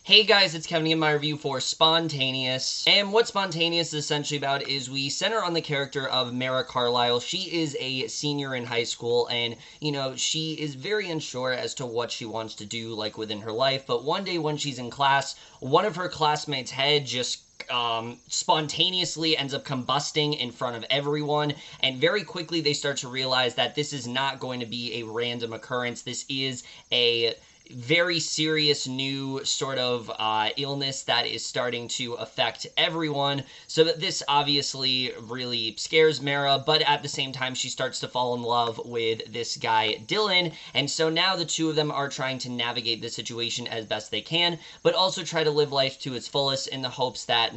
Hey guys, it's Kevin in my review for Spontaneous. And what Spontaneous is essentially about is we center on the character of Mara Carlisle. She is a senior in high school and, she is very unsure as to what she wants to do, like, within her life. But one day when she's in class, one of her classmates' head just spontaneously ends up combusting in front of everyone, and very quickly they start to realize that this is not going to be a random occurrence. This is a very serious new sort of illness that is starting to affect everyone. So that this obviously really scares Mara, but at the same time she starts to fall in love with this guy Dylan, and so now the two of them are trying to navigate the situation as best they can, but also try to live life to its fullest in the hopes that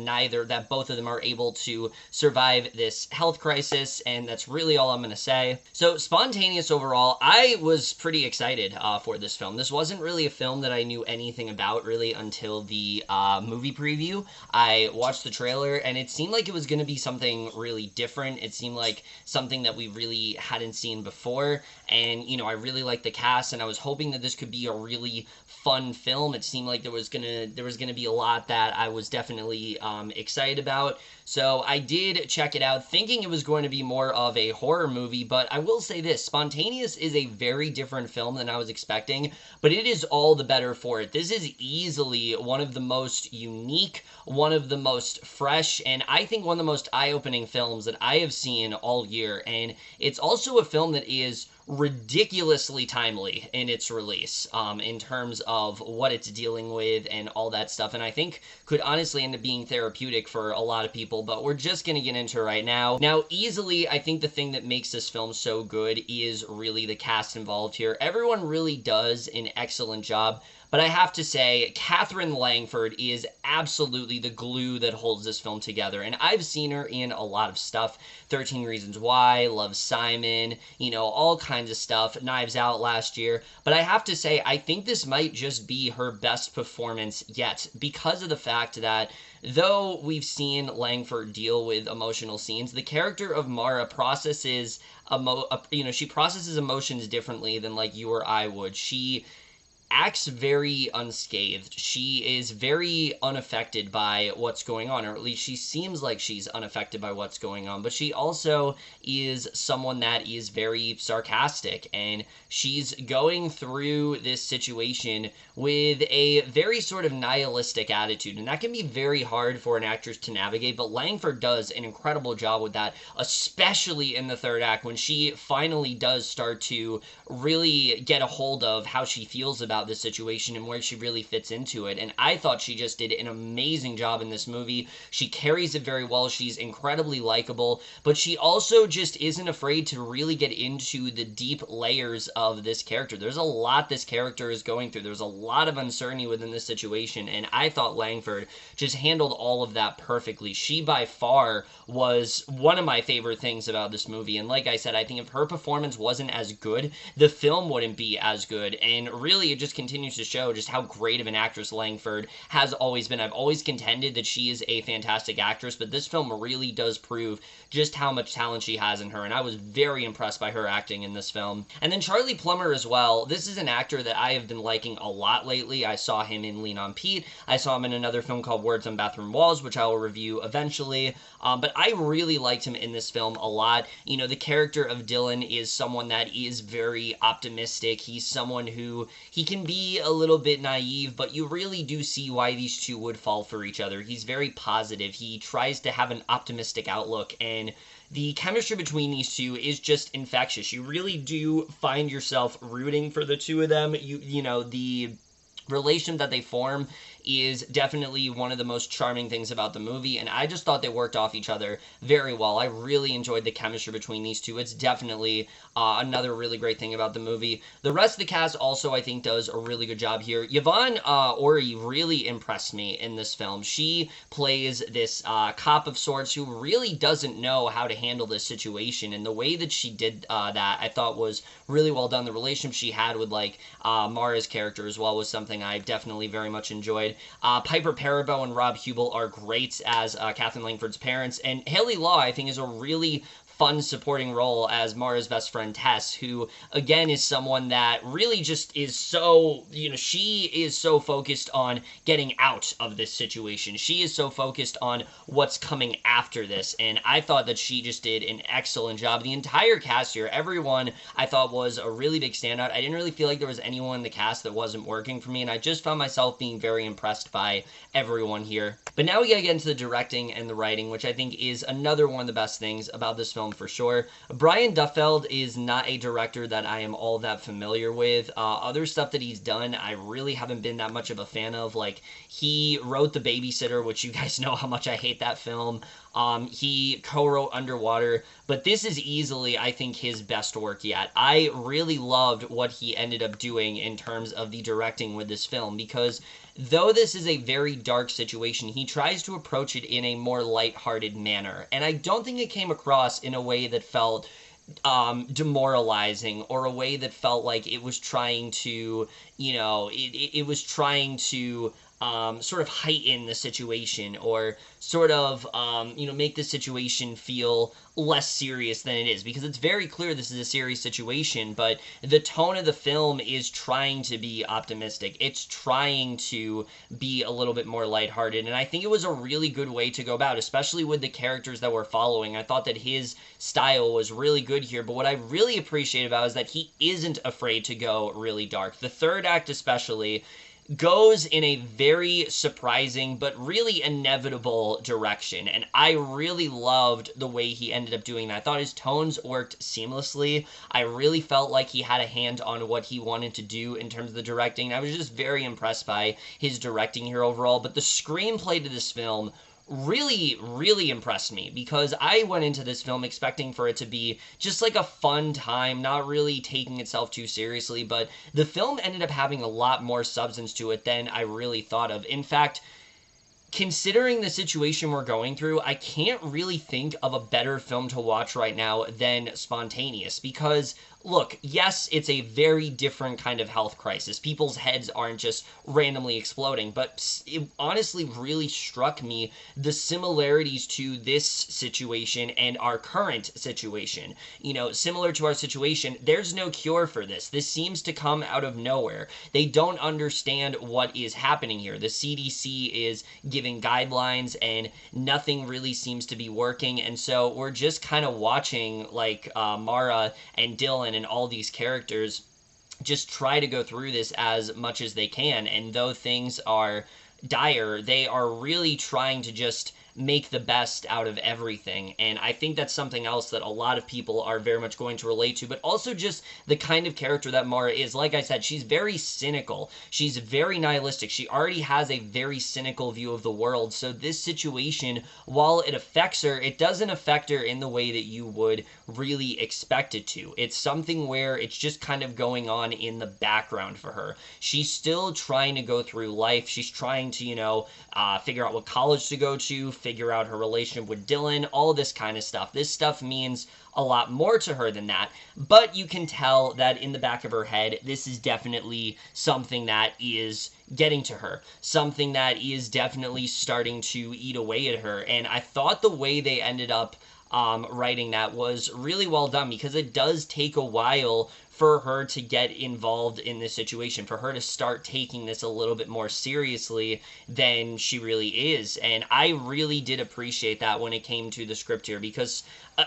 both of them are able to survive this health crisis. And that's really all I'm going to say. So Spontaneous overall, I was pretty excited for this film. This wasn't really a film that I knew anything about really until the movie preview. I watched the trailer and it seemed like it was going to be something really different. It seemed like something that we really hadn't seen before, and I really liked the cast, and I was hoping that this could be a really fun film. It seemed like there was gonna be a lot that I was definitely excited about. So I did check it out thinking it was going to be more of a horror movie, but I will say this, Spontaneous is a very different film than I was expecting, but it is all the better for it. This is easily one of the most unique, one of the most fresh, and I think one of the most eye-opening films that I have seen all year. And it's also a film that is ridiculously timely in its release, in terms of what it's dealing with and all that stuff, and I think could honestly end up being therapeutic for a lot of people, but we're just gonna get into it right now. Now, easily, I think the thing that makes this film so good is really the cast involved here. Everyone really does an excellent job. But I have to say, Katherine Langford is absolutely the glue that holds this film together. And I've seen her in a lot of stuff. 13 Reasons Why, Love, Simon, all kinds of stuff. Knives Out last year. But I have to say, I think this might just be her best performance yet, because of the fact that though we've seen Langford deal with emotional scenes, the character of Mara processes she processes emotions differently than like you or I would. She acts very unscathed. She is very unaffected by what's going on, or at least she seems like she's unaffected by what's going on, but she also is someone that is very sarcastic, and she's going through this situation with a very sort of nihilistic attitude, and that can be very hard for an actress to navigate, but Langford does an incredible job with that, especially in the third act when she finally does start to really get a hold of how she feels about this situation and where she really fits into it. And I thought she just did an amazing job in this movie. She carries it very well. She's incredibly likable, but she also just isn't afraid to really get into the deep layers of this character. There's a lot this character is going through. There's a lot of uncertainty within this situation, and I thought Langford just handled all of that perfectly. She by far was one of my favorite things about this movie, and like I said, I think if her performance wasn't as good, the film wouldn't be as good. And really, it just continues to show just how great of an actress Langford has always been. I've always contended that she is a fantastic actress, but this film really does prove just how much talent she has in her, and I was very impressed by her acting in this film. And then Charlie Plummer as well. This is an actor that I have been liking a lot lately. I saw him in Lean on Pete. I saw him in another film called Words on Bathroom Walls, which I will review eventually. But I really liked him in this film a lot. The character of Dylan is someone that is very optimistic. He's someone who, he can be a little bit naive, but you really do see why these two would fall for each other. He's very positive. He tries to have an optimistic outlook, and the chemistry between these two is just infectious. You really do find yourself rooting for the two of them. The relation that they form is definitely one of the most charming things about the movie, and I just thought they worked off each other very well. I really enjoyed the chemistry between these two. It's definitely another really great thing about the movie. The rest of the cast also, I think, does a really good job here. Yvonne Orji really impressed me in this film. She plays this cop of sorts who really doesn't know how to handle this situation, and the way that she did that, I thought was really well done. The relationship she had with, Mara's character as well was something I definitely very much enjoyed. Piper Perabo and Huebel are great as Katherine Langford's parents, and Hayley I think is a really fun supporting role as Mara's best friend Tess, who again is someone that really just is so, she is so focused on getting out of this situation. She is so focused on what's coming after this, and I thought that she just did an excellent job. The entire cast here, everyone, I thought was a really big standout. I didn't really feel like there was anyone in the cast that wasn't working for me, and I just found myself being very impressed by everyone here. But now we gotta get into the directing and the writing, which I think is another one of the best things about this film for sure. Brian Duffield is not a director that I am all that familiar with. Other stuff that he's done, I really haven't been that much of a fan of. Like, he wrote The Babysitter, which you guys know how much I hate that film. He co-wrote Underwater, but this is easily, I think, his best work yet. I really loved what he ended up doing in terms of the directing with this film, because though this is a very dark situation, he tries to approach it in a more lighthearted manner, and I don't think it came across in a way that felt demoralizing, or a way that felt like it was trying to, it was trying to sort of heighten the situation, or sort of, make the situation feel less serious than it is, because it's very clear this is a serious situation, but the tone of the film is trying to be optimistic. It's trying to be a little bit more lighthearted, and I think it was a really good way to go about, especially with the characters that we're following. I thought that his style was really good here, but what I really appreciate about it is that he isn't afraid to go really dark. The third act especially goes in a very surprising but really inevitable direction, and I really loved the way he ended up doing that. I thought his tones worked seamlessly. I really felt like he had a hand on what he wanted to do in terms of the directing. I was just very impressed by his directing here overall, but the screenplay to this film really, really impressed me, because I went into this film expecting for it to be just like a fun time, not really taking itself too seriously, but the film ended up having a lot more substance to it than I really thought of. In fact, considering the situation we're going through, I can't really think of a better film to watch right now than Spontaneous, because look, yes, it's a very different kind of health crisis. People's heads aren't just randomly exploding, but it honestly really struck me the similarities to this situation and our current situation. Similar to our situation, there's no cure for this. This seems to come out of nowhere. They don't understand what is happening here. The CDC is giving guidelines, and nothing really seems to be working, and so we're just kind of watching, like, Mara and Dylan and all these characters just try to go through this as much as they can, and though things are dire, they are really trying to just make the best out of everything, and I think that's something else that a lot of people are very much going to relate to, but also just the kind of character that Mara is. Like I said, she's very cynical. She's very nihilistic. She already has a very cynical view of the world, so this situation, while it affects her, it doesn't affect her in the way that you would really expect it to. It's something where it's just kind of going on in the background for her. She's still trying to go through life. She's trying to, figure out what college to go to, figure out her relationship with Dylan, all this kind of stuff. This stuff means a lot more to her than that, but you can tell that in the back of her head, this is definitely something that is getting to her, something that is definitely starting to eat away at her, and I thought the way they ended up writing that was really well done, because it does take a while for her to get involved in this situation, for her to start taking this a little bit more seriously than she really is. And I really did appreciate that when it came to the script here, because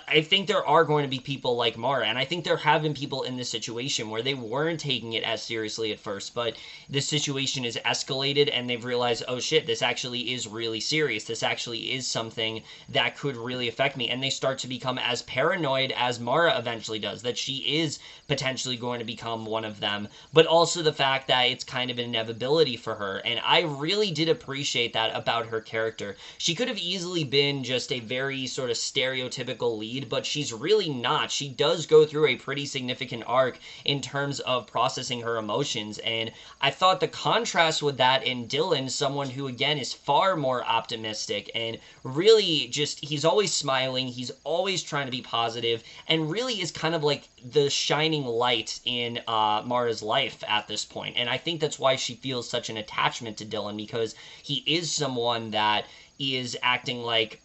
I think there are going to be people like Mara, and I think there have been people in this situation where they weren't taking it as seriously at first, but this situation is escalated and they've realized, oh shit, this actually is really serious. This actually is something that could really affect me. And they start to become as paranoid as Mara eventually does, that she is potentially going to become one of them, but also the fact that it's kind of an inevitability for her. And I really did appreciate that about her character. She could have easily been just a very sort of stereotypical lead, but she's really not. She does go through a pretty significant arc in terms of processing her emotions, and I thought the contrast with that in Dylan, someone who again is far more optimistic and really just, he's always smiling, he's always trying to be positive, and really is kind of like the shining light in Mara's life at this point. And I think that's why she feels such an attachment to Dylan, because he is someone that is acting like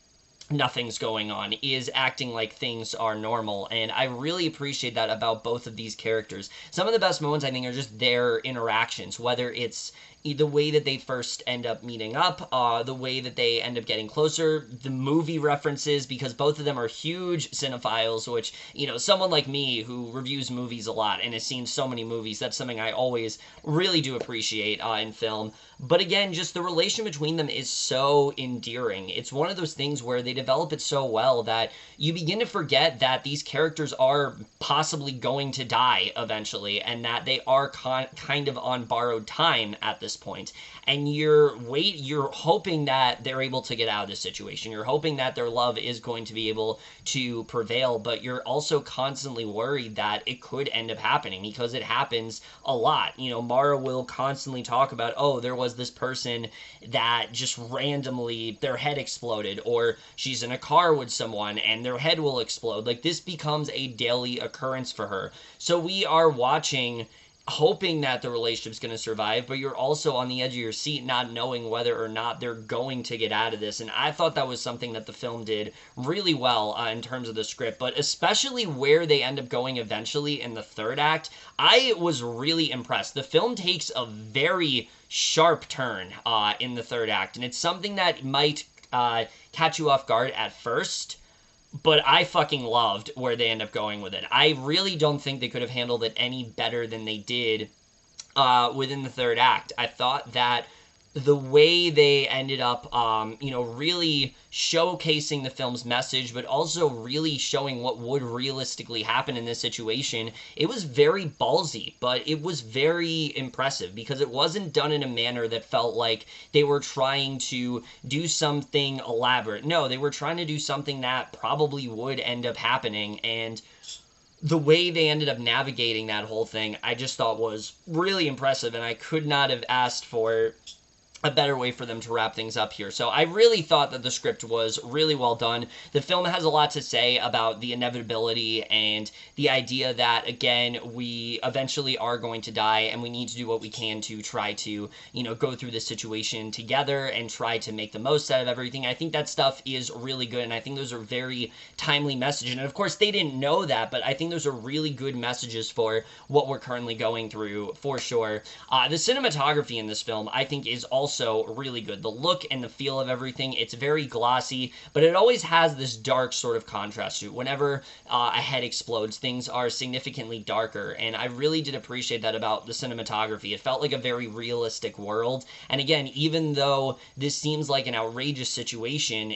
nothing's going on, is acting like things are normal. And I really appreciate that about both of these characters. Some of the best moments, I think, are just their interactions, whether it's the way that they first end up meeting up, the way that they end up getting closer, the movie references, because both of them are huge cinephiles, which, you know, someone like me who reviews movies a lot and has seen so many movies, that's something I always really do appreciate in film. But again, just the relation between them is so endearing. It's one of those things where they develop it so well that you begin to forget that these characters are possibly going to die eventually, and that they are kind of on borrowed time at this point. And you're hoping that they're able to get out of this situation. You're hoping that their love is going to be able to prevail, but you're also constantly worried that it could end up happening, because it happens a lot. You know, Mara will constantly talk about, oh, there was this person that just randomly their head exploded, or she's in a car with someone and their head will explode. Like, this becomes a daily occurrence for her. So we are watching, hoping that the relationship's going to survive, but you're also on the edge of your seat not knowing whether or not they're going to get out of this. And I thought that was something that the film did really well in terms of the script, but especially where they end up going eventually in the third act. I was really impressed. The film takes a very sharp turn in the third act, and it's something that might catch you off guard at first, but I fucking loved where they end up going with it. I really don't think they could have handled it any better than they did within the third act. I thought that the way they ended up, really showcasing the film's message, but also really showing what would realistically happen in this situation, it was very ballsy, but it was very impressive, because it wasn't done in a manner that felt like they were trying to do something elaborate. No, they were trying to do something that probably would end up happening, and the way they ended up navigating that whole thing, I just thought was really impressive, and I could not have asked for a better way for them to wrap things up here. So I really thought that the script was really well done. The film has a lot to say about the inevitability and the idea that, again, we eventually are going to die, and we need to do what we can to try to, go through this situation together and try to make the most out of everything. I think that stuff is really good, and I think those are very timely messages. And of course, they didn't know that, but I think those are really good messages for what we're currently going through, for sure. The cinematography in this film, I think, is also really good. The look and the feel of everything, it's very glossy, but it always has this dark sort of contrast to it. Whenever a head explodes, things are significantly darker, and I really did appreciate that about the cinematography. It felt like a very realistic world, and again, even though this seems like an outrageous situation,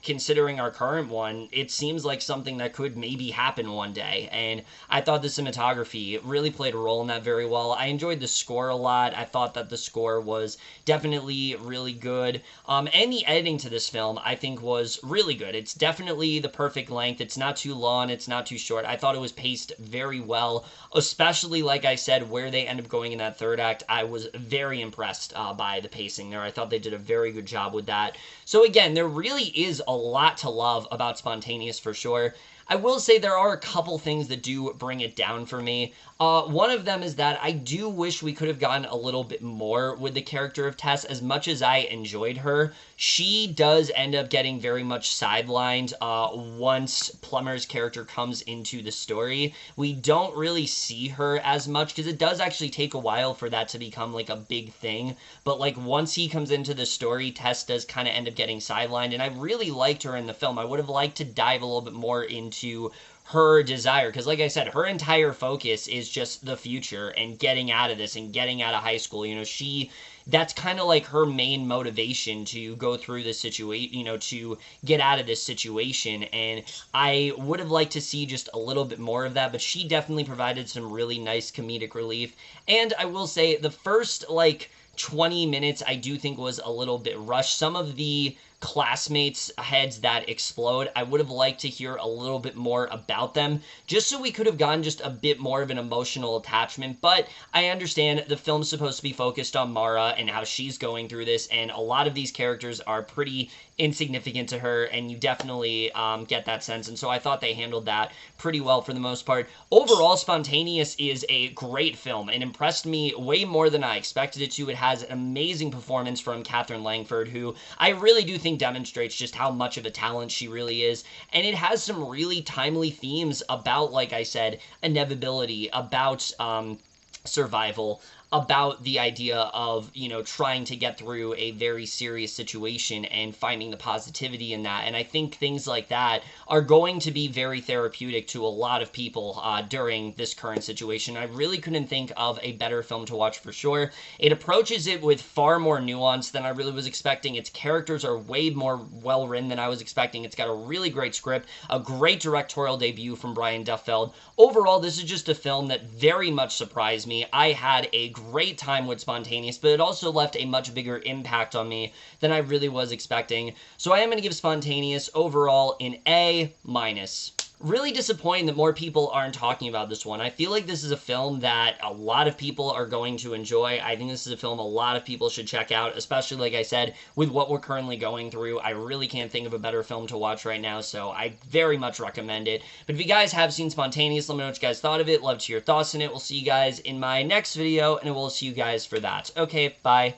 considering our current one, it seems like something that could maybe happen one day, and I thought the cinematography really played a role in that very well. I enjoyed the score a lot. I thought that the score was definitely really good. And the editing to this film, I think, was really good. It's definitely the perfect length. It's not too long. It's not too short. I thought it was paced very well, especially, like I said, where they end up going in that third act. I was very impressed by the pacing there. I thought they did a very good job with that. So again, there really is a lot to love about Spontaneous, for sure. I will say there are a couple things that do bring it down for me. One of them is that I do wish we could have gotten a little bit more with the character of Tess. As much as I enjoyed her, she does end up getting very much sidelined once Plummer's character comes into the story. We don't really see her as much, because it does actually take a while for that to become like a big thing. But like once he comes into the story, Tess does kind of end up getting sidelined, and I really liked her in the film. I would have liked to dive a little bit more into her desire, because like I said, her entire focus is just the future and getting out of this and getting out of high school. That's kind of like her main motivation to go through this situation, to get out of this situation. And I would have liked to see just a little bit more of that, but she definitely provided some really nice comedic relief. And I will say the first 20 minutes I do think was a little bit rushed. Some of the classmates' heads that explode, I would have liked to hear a little bit more about them, just so we could have gotten just a bit more of an emotional attachment. But I understand the film's supposed to be focused on Mara and how she's going through this, and a lot of these characters are pretty insignificant to her, and you definitely get that sense, and so I thought they handled that pretty well for the most part. Overall, Spontaneous is a great film and impressed me way more than I expected it to. It has an amazing performance from Katherine Langford, who I really do think demonstrates just how much of a talent she really is, and it has some really timely themes about, like I said, inevitability, about survival, about the idea of, you know, trying to get through a very serious situation and finding the positivity in that. And I think things like that are going to be very therapeutic to a lot of people during this current situation. I really couldn't think of a better film to watch for sure. It approaches it with far more nuance than I really was expecting. Its characters are way more well written than I was expecting. It's got a really great script, a great directorial debut from Brian Duffield. Overall, this is just a film that very much surprised me. I had a great time with Spontaneous, but it also left a much bigger impact on me than I really was expecting. So I am going to give Spontaneous overall an A-. Really disappointing that more people aren't talking about this one. I feel like this is a film that a lot of people are going to enjoy. I think this is a film a lot of people should check out, especially, like I said, with what we're currently going through. I really can't think of a better film to watch right now, so I very much recommend it. But if you guys have seen Spontaneous, let me know what you guys thought of it. Love to hear your thoughts on it. We'll see you guys in my next video, and we'll see you guys for that. Okay, bye.